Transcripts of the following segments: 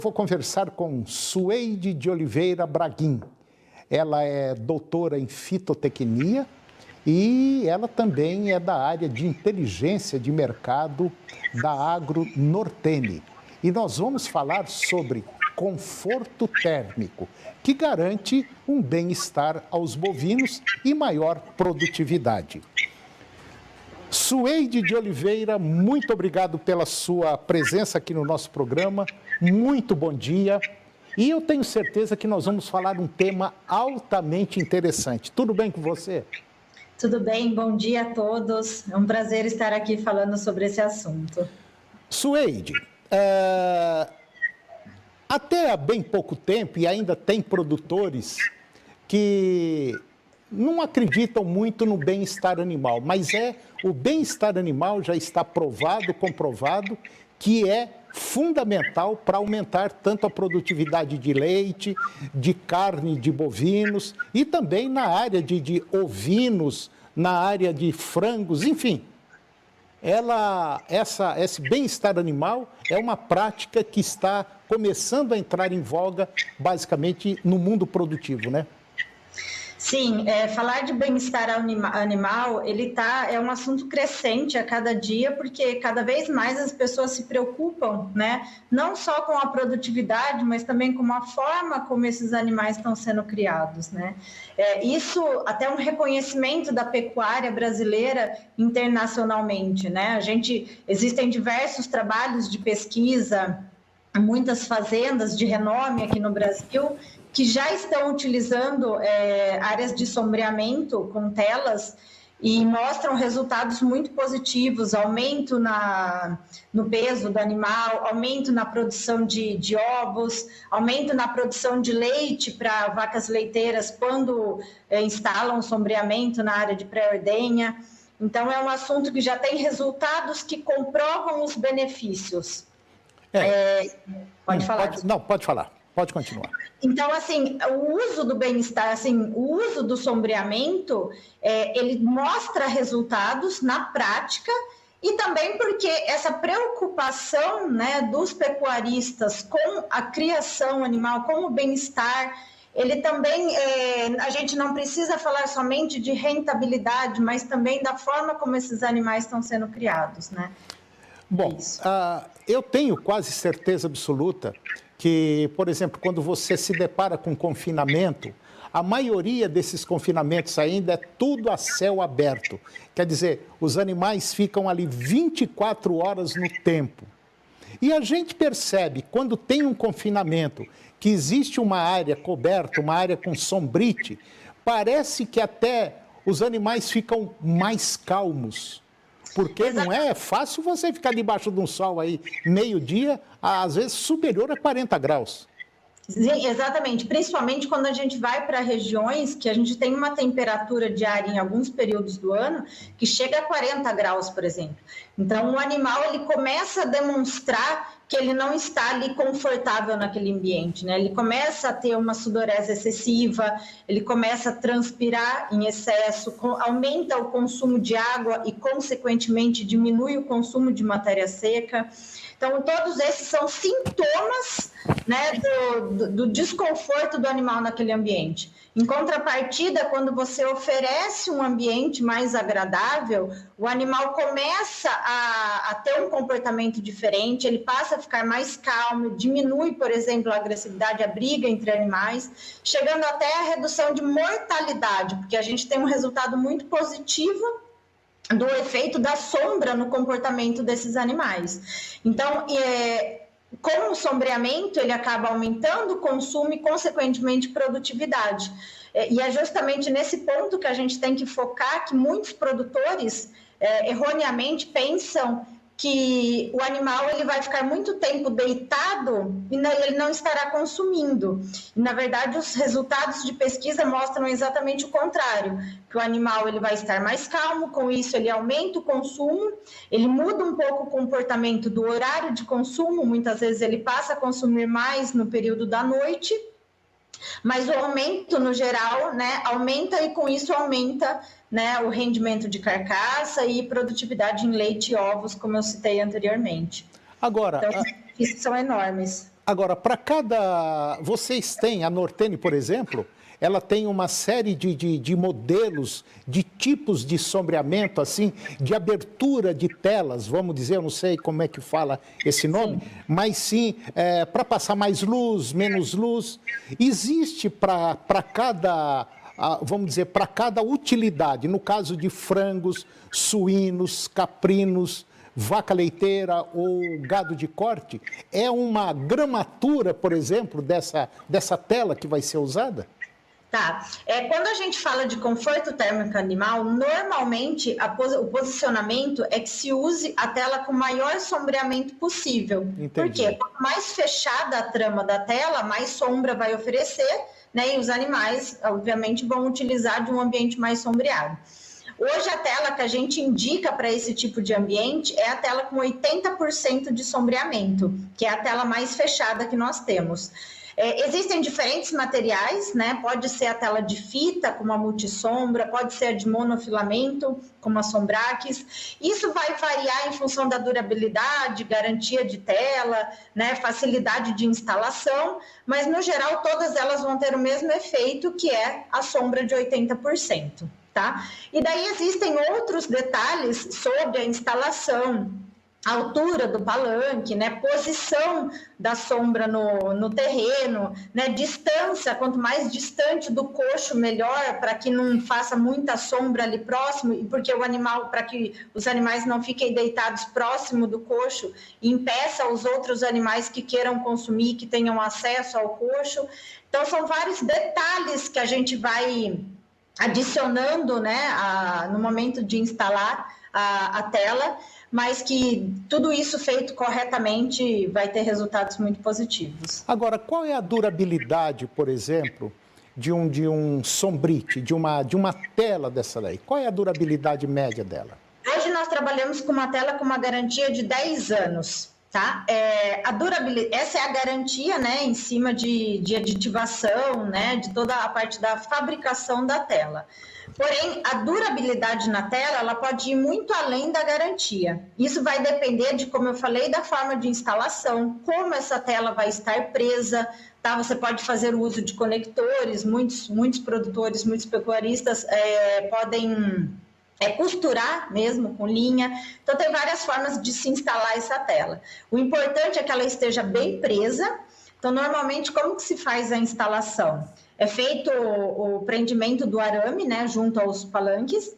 Vou conversar com Sueide de Oliveira Braguin. Ela é doutora em fitotecnia e ela também é da área de inteligência de mercado da Agro Nortene. E nós vamos falar sobre conforto térmico, que garante um bem-estar aos bovinos e maior produtividade. Sueide de Oliveira, muito obrigado pela sua presença aqui no nosso programa. Muito bom dia. E eu tenho certeza que nós vamos falar um tema altamente interessante. Tudo bem com você? Tudo bem, bom dia a todos. É um prazer estar aqui falando sobre esse assunto. Sueide, até há bem pouco tempo, e ainda tem produtores que não acreditam muito no bem-estar animal, mas o bem-estar animal já está provado, comprovado, que é fundamental para aumentar tanto a produtividade de leite, de carne de bovinos e também na área de ovinos, na área de frangos, enfim. Esse bem-estar animal é uma prática que está começando a entrar em voga, basicamente, no mundo produtivo, né? Sim, falar de bem-estar animal, é um assunto crescente a cada dia, porque cada vez mais as pessoas se preocupam, né? Não só com a produtividade, mas também com a forma como esses animais estão sendo criados, né? Isso até um reconhecimento da pecuária brasileira internacionalmente, né? Existem diversos trabalhos de pesquisa, muitas fazendas de renome aqui no Brasil que já estão utilizando áreas de sombreamento com telas e mostram resultados muito positivos, aumento no peso do animal, aumento na produção de ovos, aumento na produção de leite para vacas leiteiras quando instalam sombreamento na área de pré-ordenha. Então, é um assunto que já tem resultados que comprovam os benefícios. Pode falar? Pode falar. Pode continuar. Então, assim, o uso do bem-estar, o uso do sombreamento, ele mostra resultados na prática e também porque essa preocupação, né, dos pecuaristas com a criação animal, com o bem-estar, ele também, a gente não precisa falar somente de rentabilidade, mas também da forma como esses animais estão sendo criados, né? Bom, eu tenho quase certeza absoluta que, por exemplo, quando você se depara com confinamento, a maioria desses confinamentos ainda é tudo a céu aberto. Quer dizer, os animais ficam ali 24 horas no tempo. E a gente percebe, quando tem um confinamento, que existe uma área coberta, uma área com sombrite, parece que até os animais ficam mais calmos. Porque não é fácil você ficar debaixo de um sol aí, meio-dia, às vezes superior a 40 graus. Sim, exatamente, principalmente quando a gente vai para regiões que a gente tem uma temperatura diária em alguns períodos do ano que chega a 40 graus, por exemplo. Então, o animal ele começa a demonstrar que ele não está ali confortável naquele ambiente, né? Ele começa a ter uma sudorese excessiva, ele começa a transpirar em excesso, aumenta o consumo de água e, consequentemente, diminui o consumo de matéria seca. Então, todos esses são sintomas, né, do desconforto do animal naquele ambiente. Em contrapartida, quando você oferece um ambiente mais agradável, o animal começa a ter um comportamento diferente, ele passa a ficar mais calmo, diminui, por exemplo, a agressividade, a briga entre animais, chegando até a redução de mortalidade, porque a gente tem um resultado muito positivo do efeito da sombra no comportamento desses animais. Então, com o sombreamento, ele acaba aumentando o consumo e, consequentemente, produtividade. E é justamente nesse ponto que a gente tem que focar, que muitos produtores erroneamente pensam que o animal ele vai ficar muito tempo deitado e ele não estará consumindo. E, na verdade, os resultados de pesquisa mostram exatamente o contrário, que o animal ele vai estar mais calmo, com isso ele aumenta o consumo, ele muda um pouco o comportamento do horário de consumo, muitas vezes ele passa a consumir mais no período da noite, mas o aumento, no geral, né, aumenta e com isso aumenta, né, o rendimento de carcaça e produtividade em leite e ovos, como eu citei anteriormente. Agora, então, os benefícios são enormes. Agora, para cada... Vocês têm, a Nortene, por exemplo, ela tem uma série de modelos, de tipos de sombreamento, assim, de abertura de telas, vamos dizer, eu não sei como é que fala esse nome, sim. Mas sim, para passar mais luz, menos luz. Existe para cada, vamos dizer, para cada utilidade, no caso de frangos, suínos, caprinos, vaca leiteira ou gado de corte, é uma gramatura, por exemplo, dessa tela que vai ser usada? Tá. Quando a gente fala de conforto térmico animal, normalmente o posicionamento é que se use a tela com o maior sombreamento possível. Entendi. Porque quanto mais fechada a trama da tela, mais sombra vai oferecer, né? E os animais, obviamente, vão utilizar de um ambiente mais sombreado. Hoje, a tela que a gente indica para esse tipo de ambiente é a tela com 80% de sombreamento, que é a tela mais fechada que nós temos. Existem diferentes materiais, né? Pode ser a tela de fita, com uma multissombra, pode ser a de monofilamento, com uma Sombrax. Isso vai variar em função da durabilidade, garantia de tela, né? Facilidade de instalação, mas, no geral, todas elas vão ter o mesmo efeito, que é a sombra de 80%. Tá? E daí existem outros detalhes sobre a instalação, a altura do palanque, né? Posição da sombra no terreno, né? Distância, quanto mais distante do coxo, melhor, para que não faça muita sombra ali próximo, e porque para que os animais não fiquem deitados próximo do coxo e impeça os outros animais que queiram consumir, que tenham acesso ao coxo. Então, são vários detalhes que a gente vai adicionando, né, no momento de instalar a tela, mas que tudo isso feito corretamente vai ter resultados muito positivos. Agora, qual é a durabilidade, por exemplo, de um sombrite, de uma tela dessa daí? Qual é a durabilidade média dela? Hoje nós trabalhamos com uma tela com uma garantia de 10 anos. Tá? A durabilidade, essa é a garantia, né, em cima de aditivação, né, de toda a parte da fabricação da tela. Porém, a durabilidade na tela, ela pode ir muito além da garantia. Isso vai depender de, como eu falei, da forma de instalação, como essa tela vai estar presa, tá? Você pode fazer o uso de conectores, muitos produtores, muitos pecuaristas podem costurar mesmo com linha. Então, tem várias formas de se instalar essa tela. O importante é que ela esteja bem presa. Então, normalmente, como que se faz a instalação? É feito o prendimento do arame, né, junto aos palanques,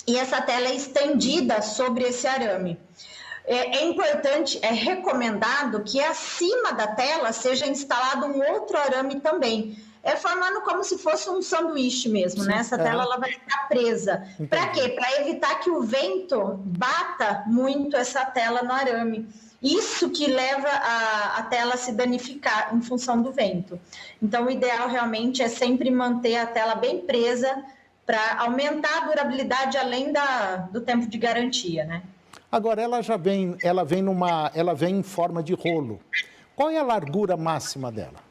e essa tela é estendida sobre esse arame. É importante, é recomendado que acima da tela seja instalado um outro arame também, formando como se fosse um sanduíche mesmo, né? Essa tela ela vai ficar presa. Para quê? Para evitar que o vento bata muito essa tela no arame. Isso que leva a tela a se danificar em função do vento. Então, o ideal realmente é sempre manter a tela bem presa para aumentar a durabilidade além do tempo de garantia, né? Agora, ela vem em forma de rolo. Qual é a largura máxima dela?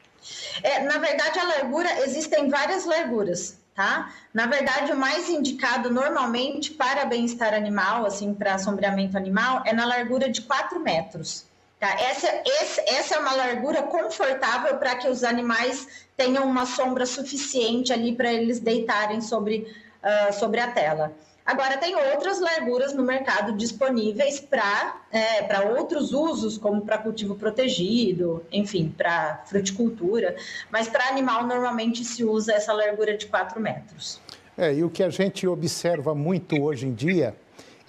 Na verdade, a largura, existem várias larguras, tá? Na verdade, o mais indicado normalmente para bem-estar animal, assim, para sombreamento animal, é na largura de 4 metros. Tá? Essa é uma largura confortável para que os animais tenham uma sombra suficiente ali para eles deitarem sobre a tela. Agora, tem outras larguras no mercado disponíveis para outros usos, como para cultivo protegido, enfim, para fruticultura, mas para animal normalmente se usa essa largura de 4 metros. E o que a gente observa muito hoje em dia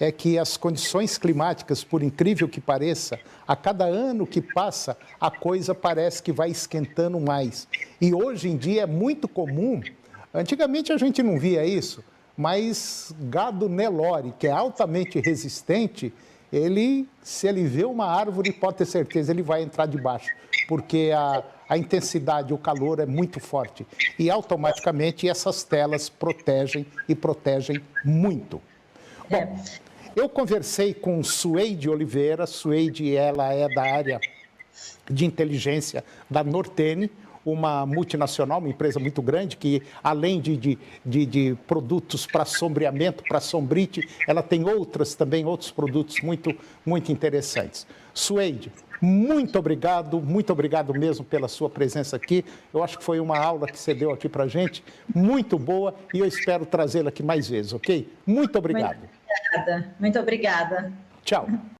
é que as condições climáticas, por incrível que pareça, a cada ano que passa, a coisa parece que vai esquentando mais. E hoje em dia é muito comum, antigamente a gente não via isso, mas gado Nelore, que é altamente resistente, se ele vê uma árvore, pode ter certeza, ele vai entrar debaixo, porque a intensidade, o calor é muito forte. E automaticamente essas telas protegem e protegem muito. Bom, eu conversei com Suede Oliveira. Suede, ela é da área de inteligência da Nortene, uma multinacional, uma empresa muito grande, que além de produtos para sombreamento, para sombrite, ela tem outros produtos muito interessantes. Suede, muito obrigado mesmo pela sua presença aqui. Eu acho que foi uma aula que você deu aqui para a gente, muito boa, e eu espero trazê-la aqui mais vezes, ok? Muito obrigado. Muito obrigada. Tchau.